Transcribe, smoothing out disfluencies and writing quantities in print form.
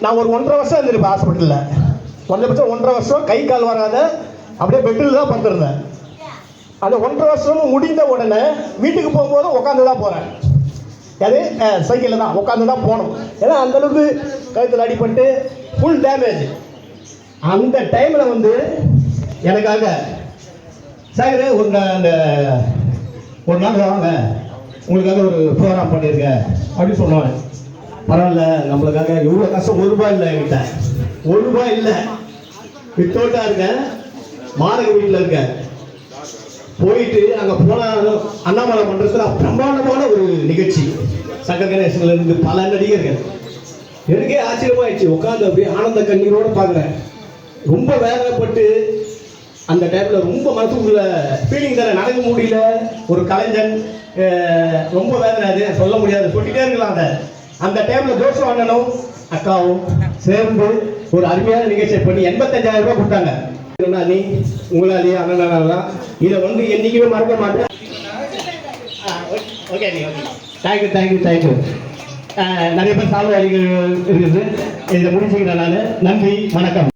நான் ஒரு 1.5 வருஷம் இருந்திருப்பேன் ஹாஸ்பிட்டலில். குறைஞ்சபட்சம் 1.5 வருஷம் கை கால் வராத அப்படியே பெட்டில் தான் படுத்திருந்தேன். அந்த 1.5 வருஷமும் முடிந்த உடனே வீட்டுக்கு போகும்போது உட்காந்து தான் போகிறேன். அது சைக்கிளில் தான் உட்காந்து தான் போகணும். ஏன்னா அந்தளவுக்கு கழுத்தில் அடிபட்டு ஃபுல் டேமேஜ். அந்த டைமில் வந்து எனக்காக சார் அந்த ஒரு நாள் வாங்க உங்களுக்காக ஒரு ப்ரோக்ராம் பண்ணியிருக்கேன் அப்படின்னு சொன்னாங்க. பரவாயில்ல, நம்மளுக்காக எவ்வளோ கஷ்டம். 1 ரூபாய் இல்லை என்கிட்ட, 1 ரூபாய் இல்லை. வித்தோட்டா இருக்கேன், மாணக வீட்டில் இருக்கேன். போயிட்டு அங்கே போனால் அண்ணாமலை பண்ணுறதுல பிரம்மாண்டமான ஒரு நிகழ்ச்சி. சங்கர் கணேசன்ல இருந்து பல நடிகர்கள். எனக்கே ஆச்சரியமாயிடுச்சு. உட்காந்து அப்படியே ஆனந்த கண்ணீரோடு பார்க்குறேன். ரொம்ப வேதனைப்பட்டு அந்த டைமில் ரொம்ப மனசுக்குள்ள ஃபீலிங் தானே, நடக்க முடியல. ஒரு கலைஞன் ரொம்ப வேதனை, அது சொல்ல முடியாது, சொல்லிட்டே இருக்கலாம். அந்த டைமில் ஜோஷம் அண்ணனும் அக்காவும் சேர்ந்து ஒரு அருமையான நிகழ்ச்சியை பண்ணி 85,000 ரூபாய் கொடுத்தாங்க. நீ உங்களாலேயே அண்ணனாலாம் இதை வந்து என்றைக்குமே மறக்க மாட்டேன். Okay thank you thank you thank you. நிறைய பேர் சால்வை அடிக்கிறது இருக்குது. இதை முடிச்சுக்கிறேன் நான். நன்றி, வணக்கம்.